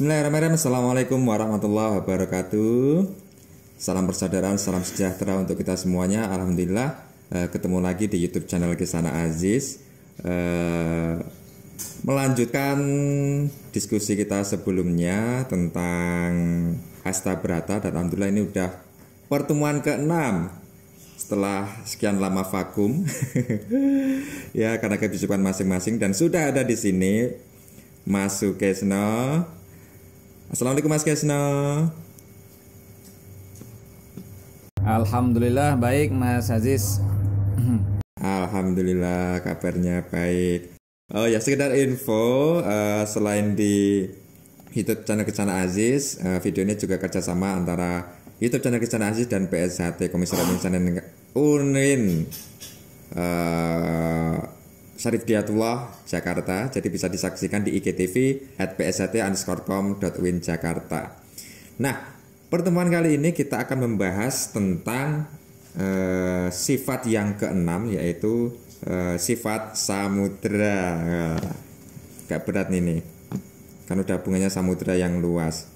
Bismillahirrahmanirrahim. Assalamualaikum warahmatullahi wabarakatuh. Salam persaudaraan, salam sejahtera untuk kita semuanya. Alhamdulillah ketemu lagi di YouTube channel Kisana Aziz. Melanjutkan diskusi kita sebelumnya tentang Hasta Brata, dan alhamdulillah ini udah pertemuan ke-6 setelah sekian lama vakum. Ya, karena kesibukan masing-masing, dan sudah ada di sini Mas Sukesno. Assalamualaikum Mas Kesno. Alhamdulillah baik Mas Aziz. Alhamdulillah kabarnya baik. Oh ya, sekedar info, selain di YouTube channel Kisana Aziz, video ini juga kerjasama antara YouTube channel Kisana Aziz dan PSHT Komisariat Insan dan UNIN Syarif Diatullah Jakarta. Jadi bisa disaksikan di IGTV @psht_com.win Jakarta. Nah, pertemuan kali ini kita akan membahas tentang sifat yang ke-6, yaitu sifat samudra. Gak berat nih, kan udah hubungannya samudra yang luas.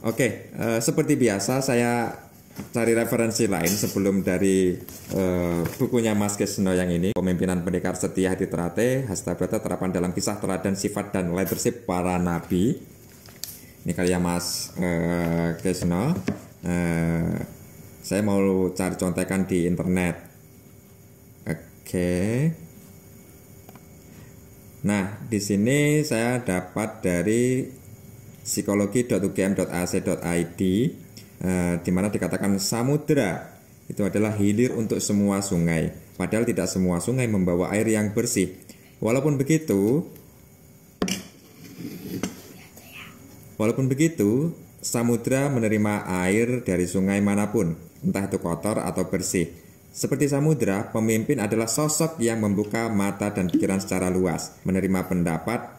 Oke, seperti biasa saya cari referensi lain sebelum dari bukunya Mas Kesno yang ini, Pemimpinan Pendekar Setia Hati Terate, Hasta Brata Terapan dalam Kisah Teladan Sifat dan Leadership Para Nabi. Ini karya Mas Kesno. Saya mau cari contekan di internet. Oke. Nah, di sini saya dapat dari psikologi.ugm.ac.id, di mana dikatakan samudra itu adalah hilir untuk semua sungai. Padahal tidak semua sungai membawa air yang bersih. Walaupun begitu, samudra menerima air dari sungai manapun, entah itu kotor atau bersih. Seperti samudra, pemimpin adalah sosok yang membuka mata dan pikiran secara luas, menerima pendapat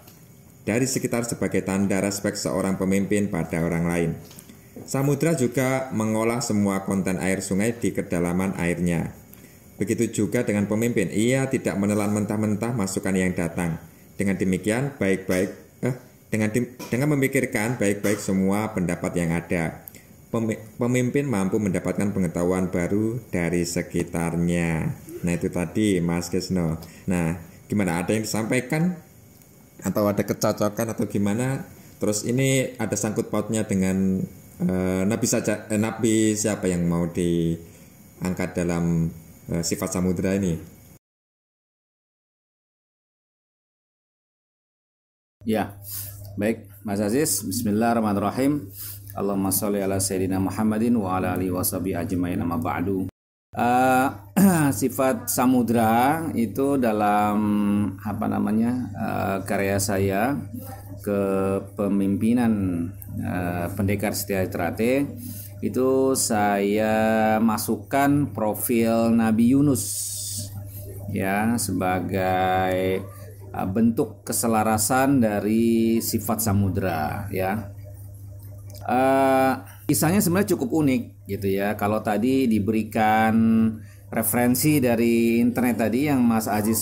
dari sekitar sebagai tanda respek seorang pemimpin pada orang lain. Samudra juga mengolah semua konten air sungai di kedalaman airnya. Begitu juga dengan pemimpin, ia tidak menelan mentah-mentah masukan yang datang. Dengan demikian, dengan memikirkan baik-baik semua pendapat yang ada, pemimpin mampu mendapatkan pengetahuan baru dari sekitarnya. Nah, itu tadi Mas Kesno. Nah, gimana, ada yang disampaikan atau ada kecocokan atau gimana? Terus ini ada sangkut pautnya dengan Nabi siapa yang mau diangkat dalam sifat samudra ini? Ya, baik Mas Aziz. Bismillahirrahmanirrahim. Allahumma sholli ala sayyidina Muhammadin wa ala alihi washabihi ajmain, amma ba'du. Sifat samudra itu dalam karya saya Kepemimpinan Pendekar Setia Terate, itu saya masukkan profil Nabi Yunus ya sebagai bentuk keselarasan dari sifat samudra ya. Kisahnya sebenarnya cukup unik gitu ya. Kalau tadi diberikan referensi dari internet tadi yang Mas Aziz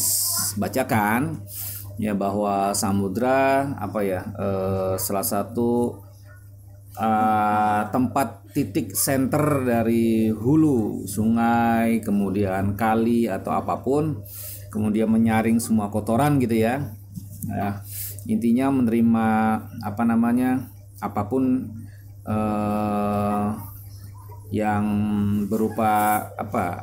bacakan ya, bahwa samudra salah satu tempat titik center dari hulu sungai, kemudian kali atau apapun, kemudian menyaring semua kotoran gitu ya. Nah, intinya menerima apapun yang berupa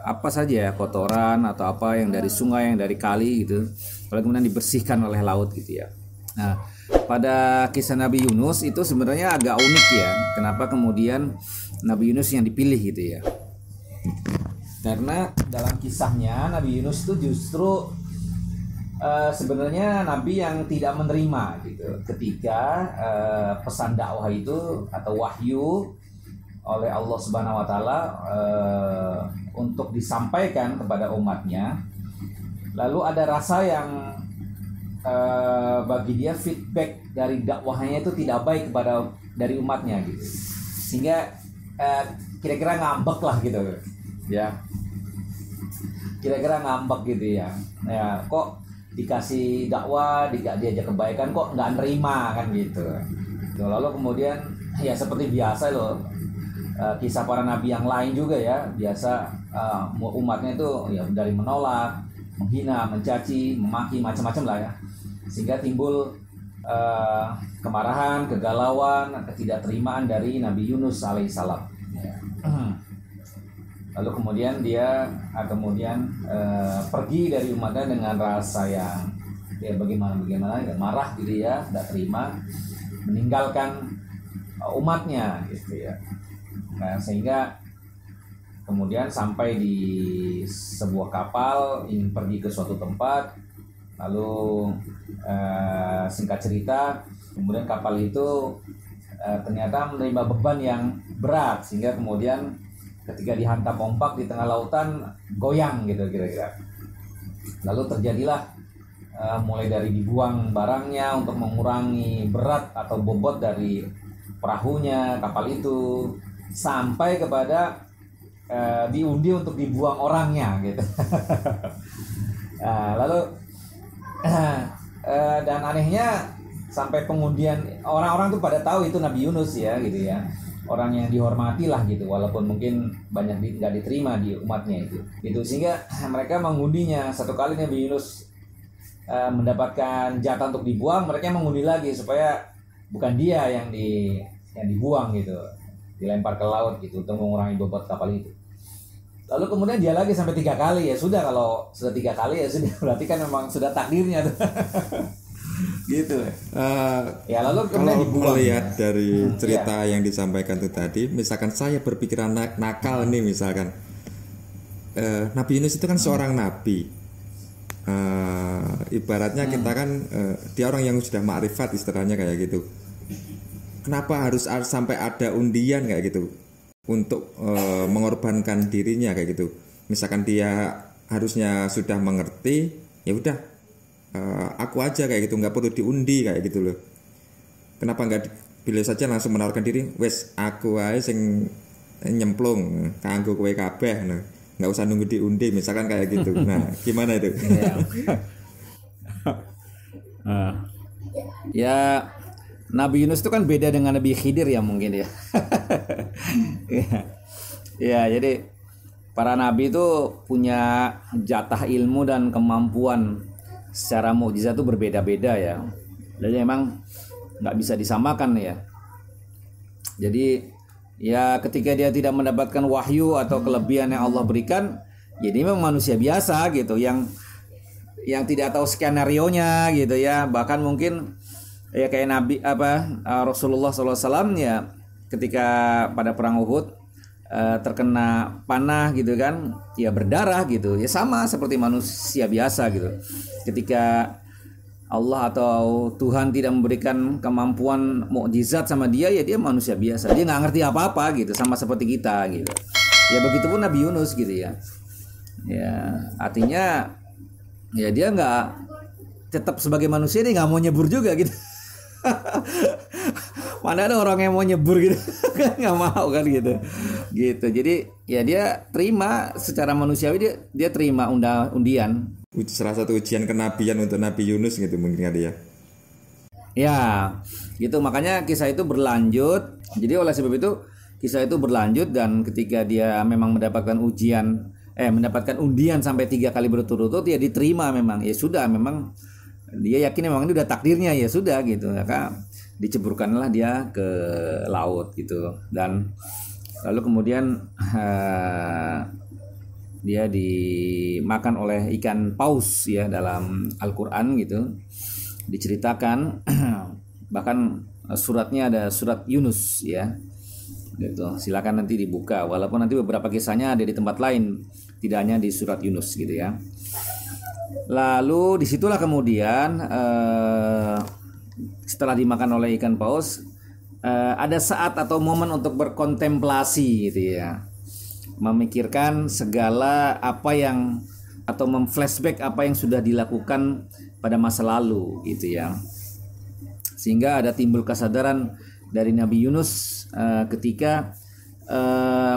apa saja ya, kotoran atau apa yang dari sungai, yang dari kali gitu, lalu kemudian dibersihkan oleh laut gitu ya. Nah, pada kisah Nabi Yunus itu sebenarnya agak unik ya. Kenapa kemudian Nabi Yunus yang dipilih gitu ya? Karena dalam kisahnya Nabi Yunus itu justru sebenarnya Nabi yang tidak menerima gitu ketika pesan dakwah itu atau wahyu oleh Allah Subhanahu wa taala untuk disampaikan kepada umatnya. Lalu ada rasa yang bagi dia feedback dari dakwahnya itu tidak baik dari umatnya gitu. Sehingga kira-kira ngambek lah gitu ya. Kira-kira ngambek gitu ya. Ya, kok dikasih dakwah, diajak kebaikan kok nggak nerima kan gitu. Lalu kemudian ya seperti biasa loh, kisah para nabi yang lain juga ya, biasa umatnya itu ya dari menolak, menghina, mencaci, memaki, macam-macam lah ya, sehingga timbul kemarahan, kegalauan, ketidakterimaan dari Nabi Yunus alaihissalam. Ya. Lalu kemudian dia pergi dari umatnya dengan rasa yang ya bagaimana ya, marah gitu ya, tidak terima, meninggalkan umatnya gitu ya. Nah, sehingga kemudian sampai di sebuah kapal ingin pergi ke suatu tempat, lalu singkat cerita kemudian kapal itu ternyata menerima beban yang berat, sehingga kemudian ketika dihantam ombak di tengah lautan goyang gitu kira-kira. Lalu terjadilah mulai dari dibuang barangnya untuk mengurangi berat atau bobot dari perahunya, kapal itu, sampai kepada diundi untuk dibuang orangnya gitu. Lalu dan anehnya sampai pengundian orang-orang tuh pada tahu itu Nabi Yunus ya gitu ya, orang yang dihormati lah gitu, walaupun mungkin banyak nggak diterima di umatnya itu sehingga mereka mengundinya. Satu kali Nabi Yunus mendapatkan jatah untuk dibuang, mereka mengundi lagi supaya bukan dia yang dibuang gitu, dilempar ke laut gitu untuk mengurangi bobot kapal itu. Lalu kemudian dia lagi sampai 3 kali, ya sudah, kalau sudah 3 kali ya sudah, berarti kan memang sudah takdirnya tuh. Gitu. Ya lalu kemudian dibuang. Melihat dari cerita yang disampaikan itu tadi, misalkan saya berpikiran nakal nih misalkan, Nabi Yunus itu kan seorang nabi. Ibaratnya kita kan dia orang yang sudah makrifat istilahnya kayak gitu. Kenapa harus sampai ada undian kayak gitu untuk mengorbankan dirinya kayak gitu? Misalkan dia harusnya sudah mengerti, ya udah aku aja kayak gitu, nggak perlu diundi kayak gitu loh. Kenapa nggak pilih saja langsung menawarkan diri, wes aku aja sing nyemplung kanggo kowe kabeh, nah, nggak usah nunggu diundi misalkan kayak gitu. Nah gimana itu? Ya Nabi Yunus itu kan beda dengan Nabi Khidir ya mungkin ya. Ya jadi para nabi itu punya jatah ilmu dan kemampuan secara mukjizat itu berbeda-beda ya. Jadi memang nggak bisa disamakan ya. Jadi ya ketika dia tidak mendapatkan wahyu atau kelebihan yang Allah berikan, jadi memang manusia biasa gitu yang tidak tahu skenario-nya gitu ya. Bahkan mungkin ya kayak Rasulullah SAW ya, ketika pada perang Uhud terkena panah gitu kan, ya berdarah gitu, ya sama seperti manusia biasa gitu. Ketika Allah atau Tuhan tidak memberikan kemampuan mukjizat sama dia, ya dia manusia biasa, dia nggak ngerti apa-apa gitu, sama seperti kita gitu. Ya begitupun Nabi Yunus gitu ya. Ya artinya ya dia nggak, tetap sebagai manusia dia nggak mau nyebur juga gitu. Mana ada orang yang mau nyebur gitu kan, nggak mau kan gitu. Jadi ya dia terima secara manusiawi, dia terima undian. Salah satu ujian kenabian untuk Nabi Yunus gitu mungkin kali ya. Ya gitu, makanya kisah itu berlanjut. Jadi oleh sebab itu kisah itu berlanjut, dan ketika dia memang mendapatkan mendapatkan undian sampai 3 kali berturut-turut, ya diterima memang. Ya sudah, memang dia yakin memang ini udah takdirnya, ya sudah gitu. Maka diceburkanlah dia ke laut gitu, dan lalu kemudian dia dimakan oleh ikan paus ya, dalam Al-Qur'an gitu diceritakan. Bahkan suratnya ada surat Yunus ya gitu, silakan nanti dibuka, walaupun nanti beberapa kisahnya ada di tempat lain, tidak hanya di surat Yunus gitu ya. Lalu disitulah kemudian setelah dimakan oleh ikan paus, ada saat atau momen untuk berkontemplasi gitu ya, memikirkan segala apa yang, atau memflashback apa yang sudah dilakukan pada masa lalu gitu ya, sehingga ada timbul kesadaran dari Nabi Yunus ketika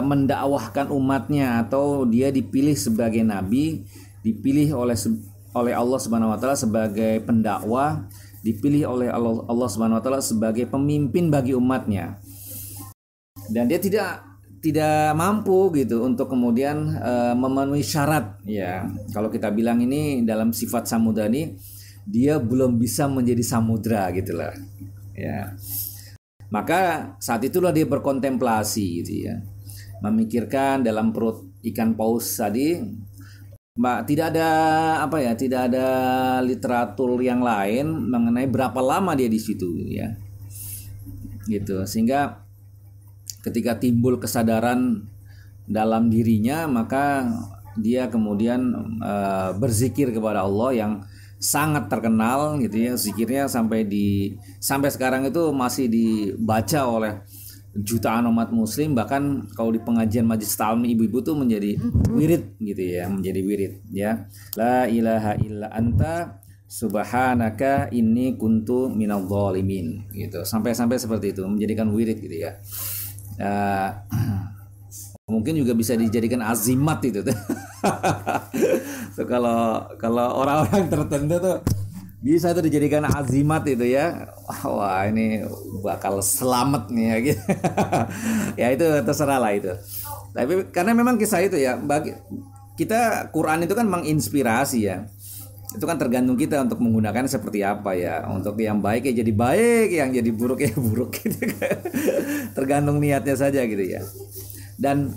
mendakwahkan umatnya, atau dia dipilih sebagai nabi, dipilih oleh Allah Subhanahu wa taala sebagai pendakwah dipilih oleh Allah Subhanahu wa taala sebagai pemimpin bagi umatnya. Dan dia tidak mampu gitu untuk kemudian memenuhi syarat ya. Kalau kita bilang ini dalam sifat samudra ini, dia belum bisa menjadi samudra gitulah ya. Maka saat itulah dia berkontemplasi gitu ya, memikirkan dalam perut ikan paus tadi. Tidak ada literatur yang lain mengenai berapa lama dia di situ ya, gitu. Sehingga ketika timbul kesadaran dalam dirinya, maka dia kemudian berzikir kepada Allah yang sangat terkenal gitu ya. Zikirnya sampai sekarang itu masih dibaca oleh jutaan umat muslim, bahkan kalau di pengajian majelis ta'lim ibu-ibu tuh menjadi wirid gitu ya, menjadi wirid ya. La ilaha illa anta subhanaka inni kuntu minadh dhalimin gitu. Sampai seperti itu, menjadikan wirid gitu ya. Mungkin juga bisa dijadikan azimat itu tuh. So, kalau orang-orang tertentu tuh bisa tuh dijadikan azimat itu ya. Wah, ini bakal selamat nih ya gitu. Ya itu terserah lah itu. Tapi karena memang kisah itu ya, bagi kita Quran itu kan menginspirasi ya. Itu kan tergantung kita untuk menggunakan seperti apa ya. Untuk yang baik ya jadi baik, yang jadi buruk ya buruk gitu. Tergantung niatnya saja gitu ya. Dan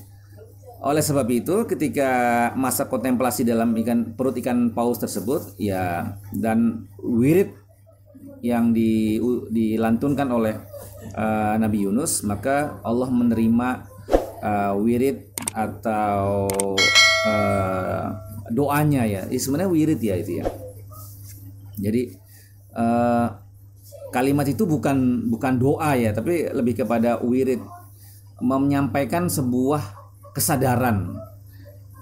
oleh sebab itu ketika masa kontemplasi dalam perut ikan paus tersebut ya, dan wirid yang dilantunkan oleh Nabi Yunus, maka Allah menerima wirid atau doanya ya. Sebenarnya wirid ya itu ya. Jadi kalimat itu bukan doa ya, tapi lebih kepada wirid, menyampaikan sebuah kesadaran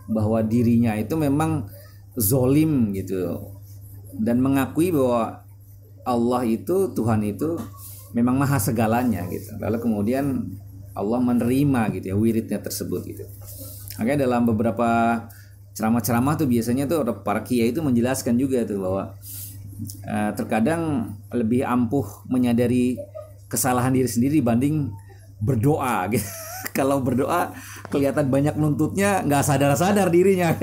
bahwa dirinya itu memang zolim gitu, dan mengakui bahwa Allah itu, Tuhan itu memang maha segalanya gitu. Lalu kemudian Allah menerima gitu ya wiridnya tersebut gitu. Makanya dalam beberapa ceramah-ceramah tuh biasanya tuh para kiai itu menjelaskan juga tuh bahwa terkadang lebih ampuh menyadari kesalahan diri sendiri dibanding berdoa gitu. Kalau berdoa kelihatan banyak nuntutnya, nggak sadar dirinya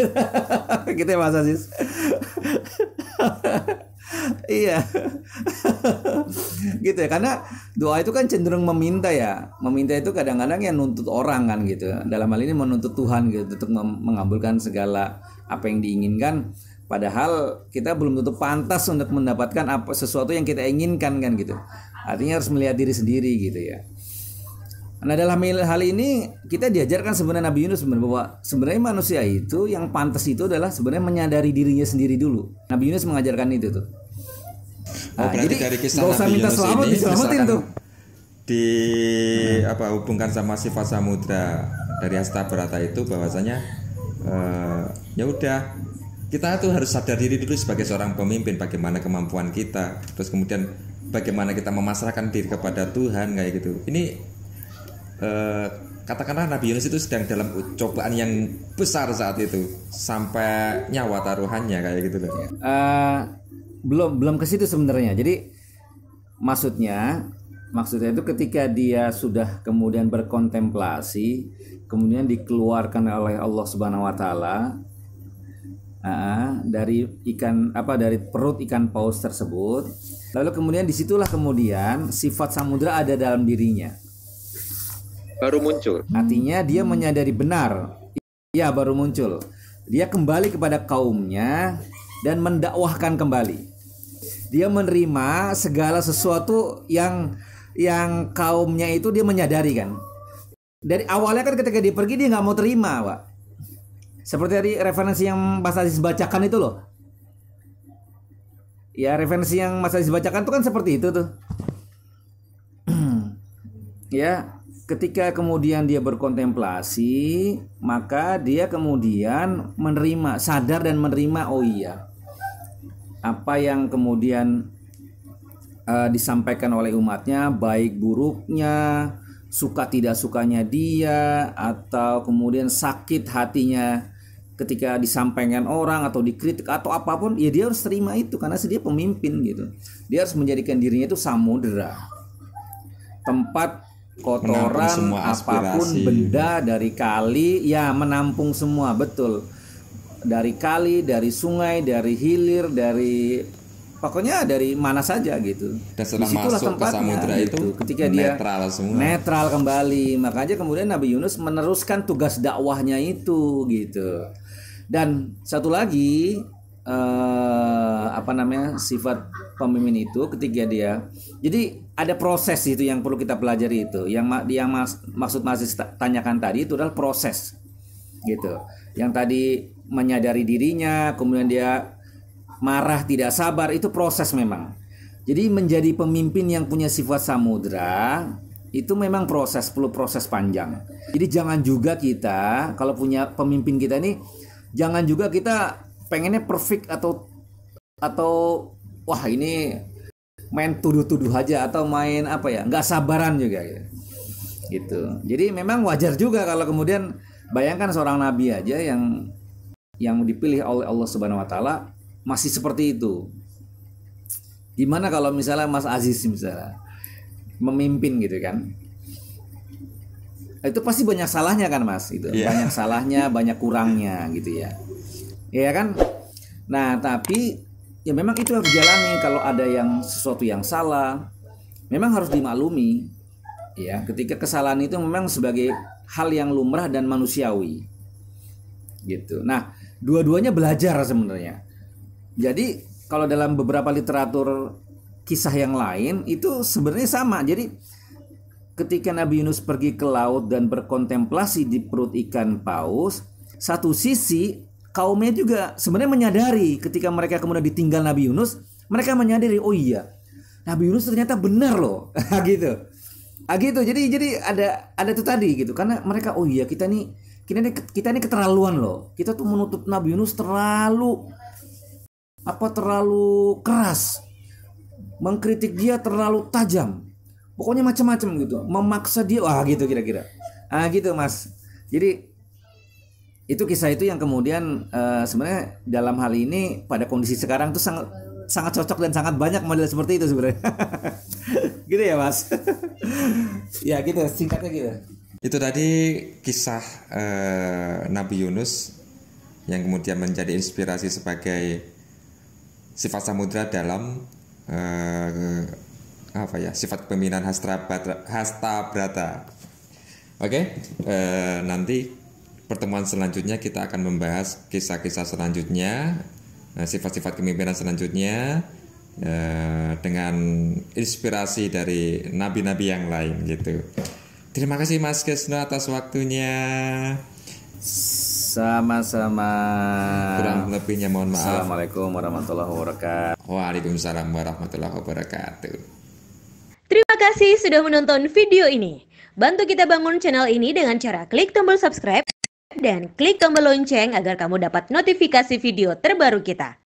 gitu ya Mas Aziz. Iya. Gitu ya, karena doa itu kan cenderung meminta ya. Meminta itu kadang-kadang yang nuntut orang kan gitu. Dalam hal ini menuntut Tuhan gitu untuk mengabulkan segala apa yang diinginkan. Padahal kita belum tentu pantas untuk mendapatkan sesuatu yang kita inginkan kan gitu. Artinya harus melihat diri sendiri gitu ya. Nah dalam hal ini kita diajarkan sebenarnya Nabi Yunus bahwa sebenarnya manusia itu yang pantas itu adalah sebenarnya menyadari dirinya sendiri dulu. Nabi Yunus mengajarkan itu tuh. Nah, jadi dari kisah gak usah minta selamat, diselamatin tuh. Hubungkan sama sifat samudra dari Astabrata itu bahwasanya ya udah, kita tuh harus sadar diri dulu sebagai seorang pemimpin, bagaimana kemampuan kita, terus kemudian bagaimana kita memasrahkan diri kepada Tuhan kayak gitu. Ini katakanlah Nabi Yunus itu sedang dalam cobaan yang besar saat itu sampai nyawa taruhannya kayak gitu loh. Belum ke situ sebenarnya. Jadi maksudnya itu ketika dia sudah kemudian berkontemplasi, kemudian dikeluarkan oleh Allah Subhanahu wa taala dari perut ikan paus tersebut, lalu kemudian disitulah kemudian sifat samudra ada dalam dirinya. Baru muncul. Artinya dia menyadari benar. Ya, baru muncul. Dia kembali kepada kaumnya dan mendakwahkan kembali. Dia menerima segala sesuatu yang kaumnya itu dia menyadari kan. Dari awalnya kan ketika dia pergi dia nggak mau terima, Pak. Seperti tadi referensi yang Mas Aziz bacakan itu loh. Ya, referensi yang Mas Aziz bacakan itu kan seperti itu tuh. Ya. Ketika kemudian dia berkontemplasi, maka dia kemudian sadar dan menerima, oh iya, apa yang kemudian disampaikan oleh umatnya, baik buruknya, suka tidak sukanya dia, atau kemudian sakit hatinya ketika disampaikan orang atau dikritik atau apapun, ya dia harus terima itu karena dia pemimpin gitu. Dia harus menjadikan dirinya itu samudera, tempat kotoran apapun benda dari kali, ya menampung semua, betul. Dari kali, dari sungai, dari hilir, dari pokoknya dari mana saja gitu. Dan setelah masuk ke samudera gitu, itu ketika dia netral semua. Netral kembali. Makanya kemudian Nabi Yunus meneruskan tugas dakwahnya itu gitu. Dan satu lagi sifat pemimpin itu ketika dia, jadi ada proses itu yang perlu kita pelajari itu. Yang maksud Mas tanyakan tadi itu adalah proses gitu. Yang tadi menyadari dirinya, kemudian dia marah, tidak sabar, itu proses memang. Jadi menjadi pemimpin yang punya sifat samudra itu memang perlu proses panjang. Jadi jangan juga kita kalau punya pemimpin kita ini, jangan juga kita pengennya perfect atau wah ini main tuduh-tuduh aja atau main nggak sabaran juga gitu. Jadi memang wajar juga kalau kemudian bayangkan seorang nabi aja yang dipilih oleh Allah Subhanahu wa taala masih seperti itu. Gimana kalau misalnya Mas Aziz misalnya memimpin gitu kan? Itu pasti banyak salahnya kan Mas itu. Yeah. Banyak salahnya, banyak kurangnya gitu ya. Iya kan? Nah, tapi ya memang itu harus dijalani. Kalau ada sesuatu yang salah, memang harus dimaklumi. Ya, ketika kesalahan itu memang sebagai hal yang lumrah dan manusiawi. Gitu. Nah, dua-duanya belajar sebenarnya. Jadi kalau dalam beberapa literatur kisah yang lain itu sebenarnya sama. Jadi ketika Nabi Yunus pergi ke laut dan berkontemplasi di perut ikan paus, satu sisi kaumnya juga sebenarnya menyadari ketika mereka kemudian ditinggal Nabi Yunus, mereka menyadari oh iya Nabi Yunus ternyata benar loh gitu. Gitu. Jadi ada itu tadi gitu. Karena mereka oh iya kita nih keterlaluan loh. Kita tuh menutup Nabi Yunus terlalu keras. Mengkritik dia terlalu tajam. Pokoknya macam-macam gitu. Memaksa dia gitu kira-kira. Gitu Mas. Jadi itu kisah itu yang kemudian sebenarnya dalam hal ini pada kondisi sekarang tuh sangat cocok dan sangat banyak model seperti itu sebenarnya. Gitu ya Mas. Ya gitu singkatnya gitu. Itu tadi kisah Nabi Yunus yang kemudian menjadi inspirasi sebagai sifat samudra dalam sifat kepemimpinan Hastabrata. Oke, nanti pertemuan selanjutnya kita akan membahas kisah-kisah selanjutnya, sifat-sifat kepemimpinan selanjutnya dengan inspirasi dari nabi-nabi yang lain gitu. Terima kasih Mas Kesno atas waktunya. Sama-sama. Kurang lebihnya mohon maaf. Assalamualaikum warahmatullahi wabarakatuh. Waalaikumsalam warahmatullahi wabarakatuh. Terima kasih sudah menonton video ini. Bantu kita bangun channel ini dengan cara klik tombol subscribe dan klik tombol lonceng agar kamu dapat notifikasi video terbaru kita.